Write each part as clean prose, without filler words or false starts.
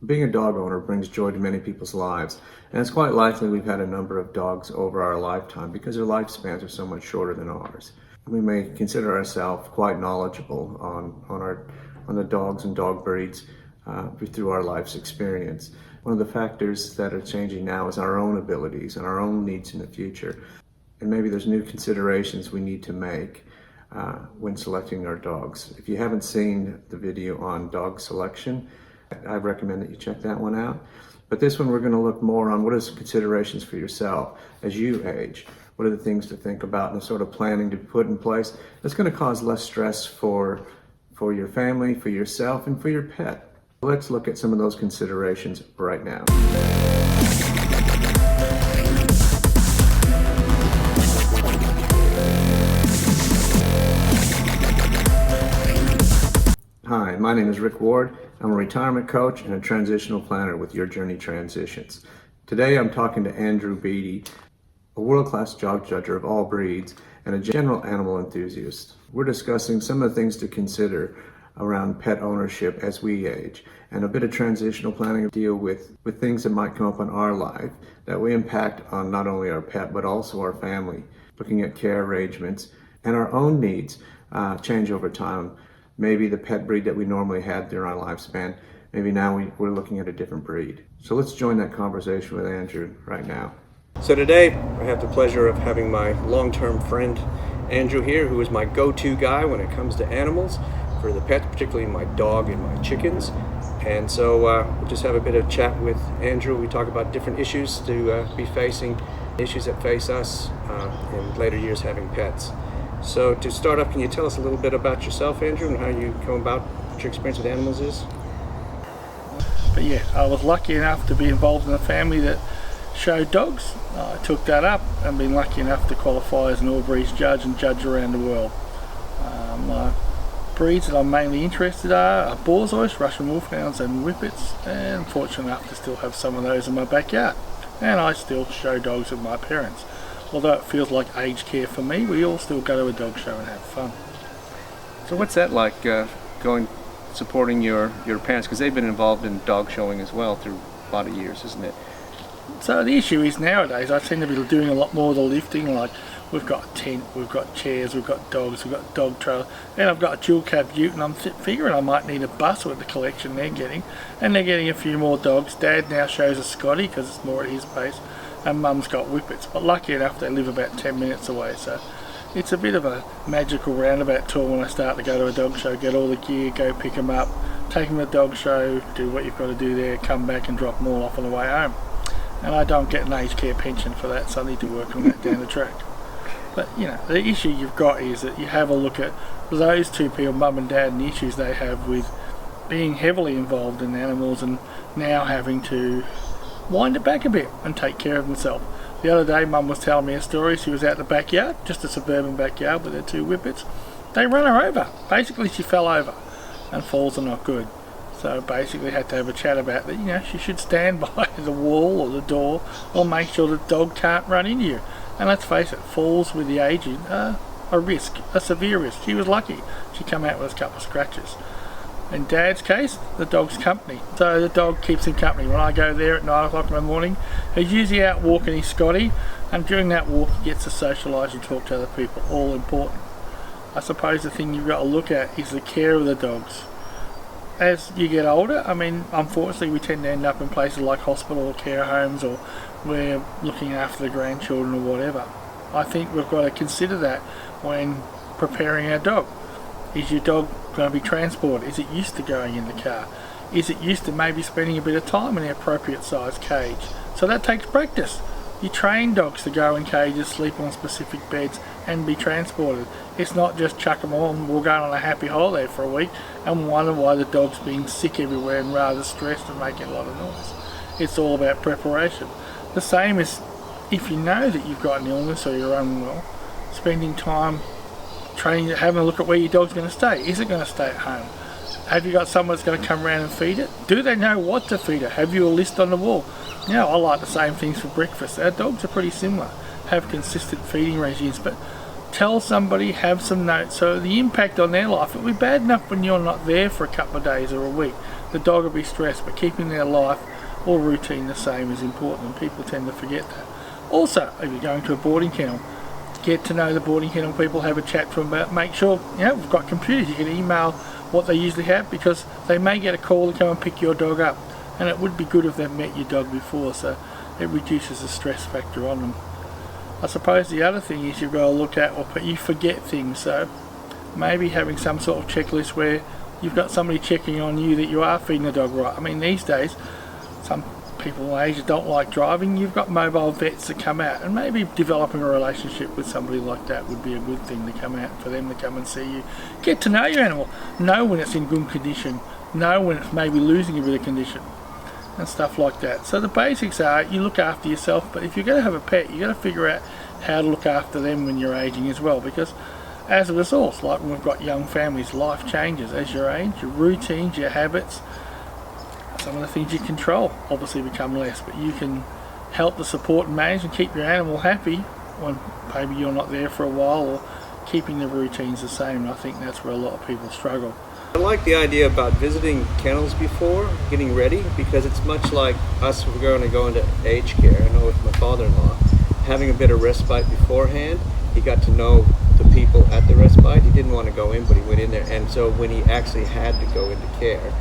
Being a dog owner brings joy to many people's lives, and it's quite likely we've had a number of dogs over our lifetime because their lifespans are so much shorter than ours. We may consider ourselves quite knowledgeable on the dogs and dog breeds through our life's experience. One of the factors that are changing now is our own abilities and our own needs in the future, and maybe there's new considerations we need to make when selecting our dogs. If you haven't seen the video on dog selection, I recommend that you check that one out. But this one, we're going to look more on what is considerations for yourself as you age. What are the things to think about and the sort of planning to put in place that's going to cause less stress for your family, for yourself, and for your pet. Let's look at some of those considerations right now. Hi, my name is Rick Ward. I'm a retirement coach and a transitional planner with Your Journey Transitions. Today I'm talking to Andrew Beatty, a world-class dog judger of all breeds and a general animal enthusiast. We're discussing some of the things to consider around pet ownership as we age, and a bit of transitional planning to deal with things that might come up in our life that will impact on not only our pet but also our family. Looking at care arrangements and our own needs change over time. Maybe the pet breed that we normally had during our lifespan, maybe now we're looking at a different breed. So let's join that conversation with Andrew right now. So today I have the pleasure of having my long-term friend Andrew here, who is my go-to guy when it comes to animals for the pets, particularly my dog and my chickens. And so we'll just have a bit of chat with Andrew. We talk about different issues to be facing, issues that face us in later years having pets. So to start up, can you tell us a little bit about yourself, Andrew, and how you come about what your experience with animals is? But yeah, I was lucky enough to be involved in a family that showed dogs. I took that up and been lucky enough to qualify as an all breeds judge and judge around the world. My breeds that I'm mainly interested in are Borzoi, Russian Wolfhounds and Whippets, and I'm fortunate enough to still have some of those in my backyard. And I still show dogs with my parents. Although it feels like aged care for me, we all still go to a dog show and have fun. So what's that like, supporting your parents? Because they've been involved in dog showing as well through a lot of years, isn't it? So the issue is nowadays I seem to be doing a lot more of the lifting. Like we've got a tent, we've got chairs, we've got dogs, we've got dog trailer, and I've got a dual cab ute, and I'm figuring I might need a bus with the collection they're getting. And they're getting a few more dogs. Dad now shows a Scotty because it's more at his pace. And Mum's got Whippets, but lucky enough they live about 10 minutes away, so it's a bit of a magical roundabout tour when I start to go to a dog show, get all the gear, go pick them up, take them to the dog show, do what you've got to do there, come back and drop them all off on the way home. And I don't get an aged care pension for that, so I need to work on that down the track. But you know, the issue you've got is that you have a look at those two people, Mum and Dad, and the issues they have with being heavily involved in animals and now having to wind it back a bit and take care of themselves. The other day Mum was telling me a story. She was out in the backyard, just a suburban backyard with her two Whippets. They run her over. Basically she fell over, and falls are not good. So basically had to have a chat about that. You know, she should stand by the wall or the door or make sure the dog can't run into you. And let's face it, falls with the aging are a risk, a severe risk. She was lucky. She come out with a couple of scratches. In Dad's case, the dog's company. So the dog keeps him company. When I go there at 9 o'clock in the morning, he's usually out walking his Scotty, and during that walk he gets to socialise and talk to other people, all important. I suppose the thing you've got to look at is the care of the dogs. As you get older, I mean, unfortunately we tend to end up in places like hospital or care homes, or we're looking after the grandchildren or whatever. I think we've got to consider that when preparing our dog. Is your dog going to be transported? Is it used to going in the car? Is it used to maybe spending a bit of time in the appropriate size cage? So that takes practice. You train dogs to go in cages, sleep on specific beds and be transported. It's not just chuck them on, we're going on a happy holiday for a week and wonder why the dog's being sick everywhere and rather stressed and making a lot of noise. It's all about preparation. The same as if you know that you've got an illness or you're unwell, spending time training, having a look at where your dog's going to stay. Is it going to stay at home? Have you got someone that's going to come around and feed it? Do they know what to feed it? Have you a list on the wall? You know, I like the same things for breakfast. Our dogs are pretty similar, have consistent feeding regimes, but tell somebody, have some notes. So the impact on their life, it'll be bad enough when you're not there for a couple of days or a week. the dog will be stressed, but keeping their life or routine the same is important, and people tend to forget that. Also, if you're going to a boarding kennel, get to know the boarding kennel people, have a chat to them about, make sure, we've got computers, you can email what they usually have, because they may get a call to come and pick your dog up, and it would be good if they've met your dog before, so it reduces the stress factor on them. I suppose the other thing is you've got to look at, but you forget things, so maybe having some sort of checklist where you've got somebody checking on you that you are feeding the dog right. I mean, these days, some people in Asia don't like driving. You've got mobile vets that come out, and maybe developing a relationship with somebody like that would be a good thing to come out, for them to come and see you. Get to know your animal. Know when it's in good condition. Know when it's maybe losing a bit of condition, and stuff like that. So the basics are, you look after yourself, but if you're going to have a pet, you've got to figure out how to look after them when you're aging as well, because as a result, like when we've got young families, life changes as you age. Your routines, your habits, some of the things you control obviously become less, but you can help to support and manage and keep your animal happy when maybe you're not there for a while, or keeping the routines the same. And I think that's where a lot of people struggle. I like the idea about visiting kennels before, getting ready, because it's much like us if we're going to go into aged care. I know with my father-in-law, having a bit of respite beforehand, he got to know the people at the respite. He didn't want to go in, but he went in there, and so when he actually had to go into care,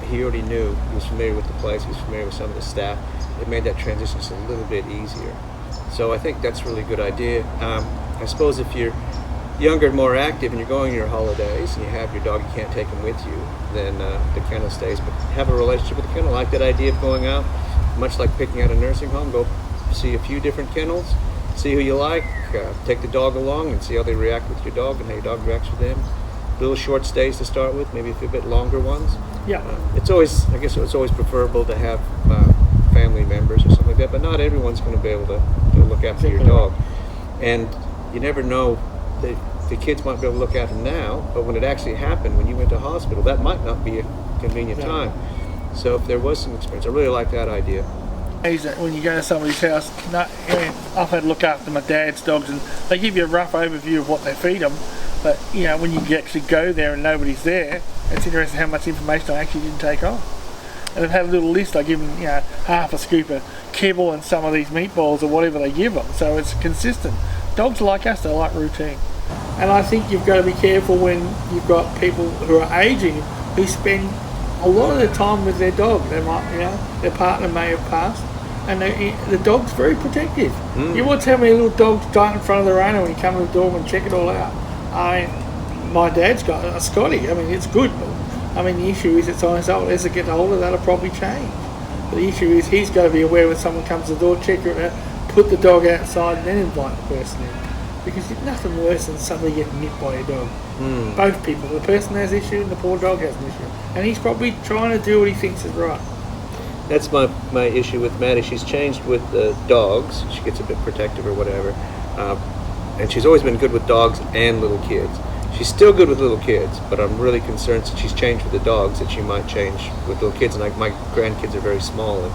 he already knew, he was familiar with the place, he was familiar with some of the staff. It made that transition just a little bit easier. So I think that's a really good idea. I suppose if you're younger and more active and you're going on your holidays and you have your dog, you can't take him with you, then the kennel stays. But have a relationship with the kennel. I like that idea of going out, much like picking out a nursing home, go see a few different kennels, see who you like, take the dog along and see how they react with your dog and how your dog reacts with them. Little short stays to start with, maybe a few bit longer ones. Yeah. It's always preferable to have family members or something like that, but not everyone's going to be able to look after your dog. And you never know, the kids might be able to look after him now, but when it actually happened, when you went to hospital, that might not be a convenient time. So if there was some experience, I really like that idea. When you go to somebody's house, I've had to look after my dad's dogs, and they give you a rough overview of what they feed them, but when you actually go there and nobody's there, it's interesting how much information I actually didn't take on. And I've had a little list. I give them half a scoop of kibble and some of these meatballs or whatever they give them, so it's consistent. Dogs like us, they like routine. And I think you've got to be careful when you've got people who are aging who spend a lot of their time with their dog. They might, their partner may have passed, and the dog's very protective. You watch how many little dogs die in front of their owner when you come to the door and check it all out. I mean, my dad's got a Scotty. I mean, it's good, but the issue is it's on his old. As it gets older, that'll probably change. But the issue is he's got to be aware when someone comes to the door, check it out, put the dog outside, and then invite the person in. Because there's nothing worse than somebody getting nipped by a dog. Both people, the person has an issue and the poor dog has an issue. And he's probably trying to do what he thinks is right. That's my issue with Maddie. She's changed with dogs. She gets a bit protective or whatever. And she's always been good with dogs and little kids. She's still good with little kids, but I'm really concerned since she's changed with the dogs that she might change with little kids. And my grandkids are very small. And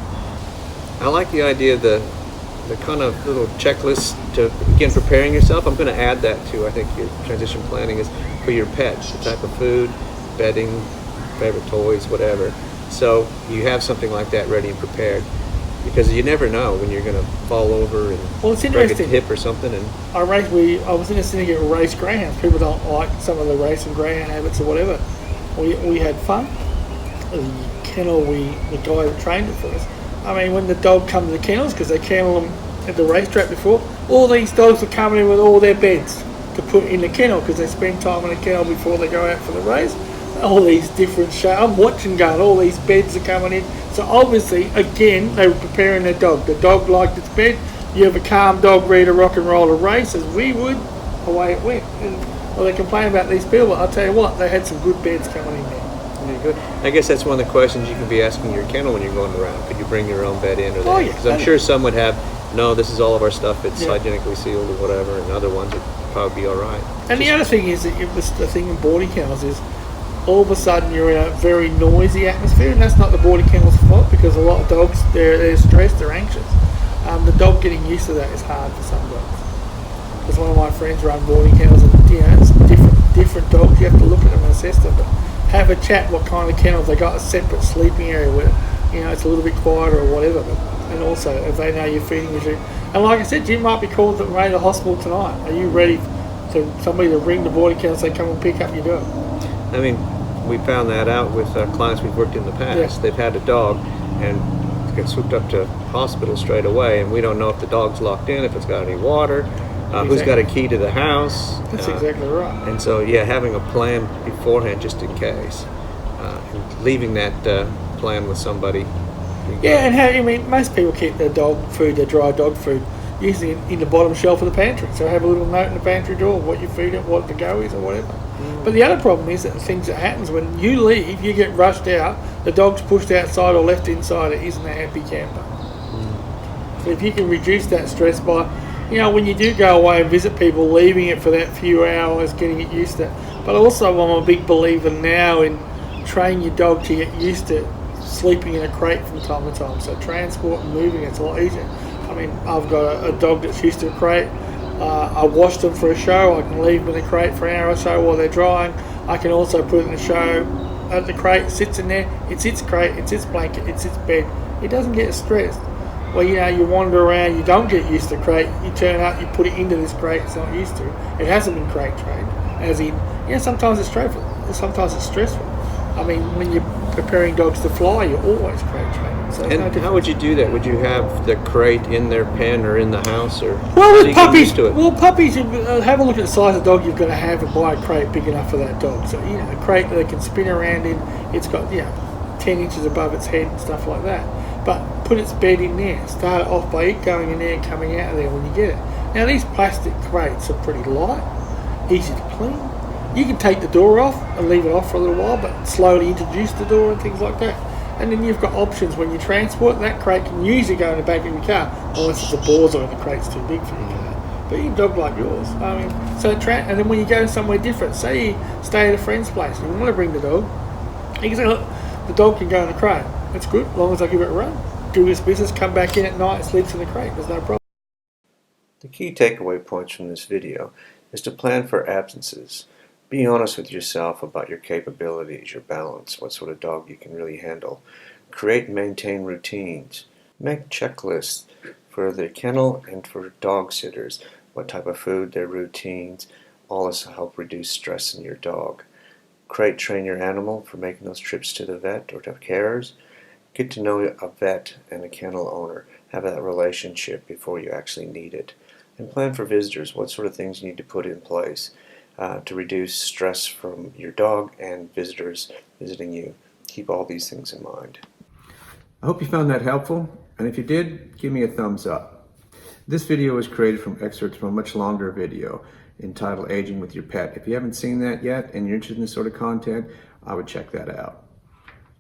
I like the idea of the kind of little checklist to begin preparing yourself. I'm going to add that to, I think, your transition planning is for your pets, the type of food, bedding, favorite toys, whatever. So you have something like that ready and prepared, because you never know when you're going to fall over and break a hip or something. And I was in a syndicate with race greyhounds. People don't like some of the racing greyhound habits or whatever. We had fun. The kennel, the guy that trained it for us, when the dog come to the kennels, because they kennel them at the racetrack before, all these dogs were coming in with all their beds to put in the kennel, because they spend time in the kennel before they go out for the race. All these different shows. I'm watching going, all these beds are coming in. So obviously, again, they were preparing their dog. The dog liked its bed. You have a calm dog ready to rock and roll a race, as we would, away it went. And they complain about these people, but I'll tell you what, they had some good beds coming in there. Good. I guess that's one of the questions you can be asking your kennel when you're going around. Could you bring your own bed in? Or because I'm sure some would have, no, this is all of our stuff, it's hygienically sealed or whatever, and other ones would probably be all right. And the other thing is that the thing in boarding kennels is all of a sudden you're in a very noisy atmosphere, and that's not the boarding kennel's fault, because a lot of dogs, they're stressed, they're anxious. The dog getting used to that is hard for some dogs. Because one of my friends run boarding kennels, and it's different dogs, you have to look at them and assess them. But have a chat what kind of kennels they got, a separate sleeping area where it's a little bit quieter or whatever. And also if they know you're feeding regime. And like I said, Jim might be called away to the hospital tonight. Are you ready to somebody to ring the boarding kennel and say come and pick up your dog? I mean, we found that out with clients we've worked in the past. Yeah. They've had a dog and get swooped up to hospital straight away, and we don't know if the dog's locked in, if it's got any water, who's got a key to the house. That's exactly right. And so, yeah, having a plan beforehand just in case, and leaving that plan with somebody. Yeah, and most people keep their dog food, their dry dog food, usually in the bottom shelf of the pantry. So have a little note in the pantry door what you feed it, what the go is, or whatever. But the other problem is that the things that happens when you leave, you get rushed out, the dog's pushed outside or left inside, it isn't a happy camper. So if you can reduce that stress by, when you do go away and visit people, leaving it for that few hours, getting it used to it. But also I'm a big believer now in training your dog to get used to sleeping in a crate from time to time. So transport and moving, it's a lot easier. I've got a dog that's used to a crate. I wash them for a show. I can leave them in the crate for an hour or so while they're drying. I can also put it in the show. The crate sits in there. It's its crate. It's its blanket. It's its bed. It doesn't get stressed. Well, you wander around. You don't get used to the crate. You turn up. You put it into this crate. It's not used to. It hasn't been crate trained. As in, sometimes it's stressful. Sometimes it's stressful. When you're preparing dogs to fly, you're always crate trained. So and how would you do that? Would you have the crate in their pen or in the house, or with puppies? Puppies, have a look at the size of dog you're going to have and buy a crate big enough for that dog. So a crate that they can spin around in. It's got 10 inches above its head and stuff like that. But put its bed in there. Start it off by it going in there and coming out of there when you get it. Now these plastic crates are pretty light, easy to clean. You can take the door off and leave it off for a little while, but slowly introduce the door and things like that. And then you've got options when you transport. That crate can usually go in the back of your car, unless it's a Borzo and the crate's too big for your car. But your dog like yours, and then when you go somewhere different, say you stay at a friend's place, and you want to bring the dog, you can say, look, the dog can go in the crate. That's good, as long as I give it a run. Do its business, come back in at night, sleeps in the crate. There's no problem. The key takeaway points from this video is to plan for absences. Be honest with yourself about your capabilities, your balance, what sort of dog you can really handle. Create and maintain routines. Make checklists for the kennel and for dog sitters, what type of food, their routines. All this will help reduce stress in your dog. Train your animal for making those trips to the vet or to carers. Get to know a vet and a kennel owner. Have that relationship before you actually need it. And plan for visitors. What sort of things you need to put in place to reduce stress from your dog and visitors visiting you. Keep all these things in mind. I hope you found that helpful, and if you did, give me a thumbs up. This video was created from excerpts from a much longer video entitled Aging with Your Pet. If you haven't seen that yet and you're interested in this sort of content, I would check that out.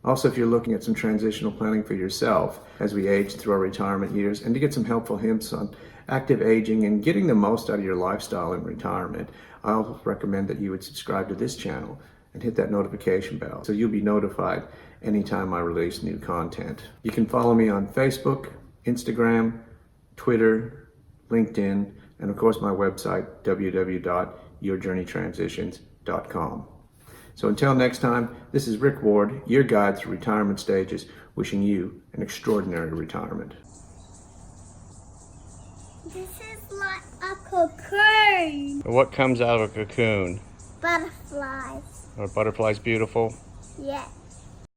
Also, if you're looking at some transitional planning for yourself as we age through our retirement years, and to get some helpful hints on active aging and getting the most out of your lifestyle in retirement, I'll recommend that you would subscribe to this channel and hit that notification bell so you'll be notified anytime I release new content. You can follow me on Facebook, Instagram, Twitter, LinkedIn, and of course my website, www.yourjourneytransitions.com. So until next time, this is Rick Ward, your guide through retirement stages, wishing you an extraordinary retirement. This is like a cocoon. What comes out of a cocoon? Butterflies. Are butterflies beautiful? Yes.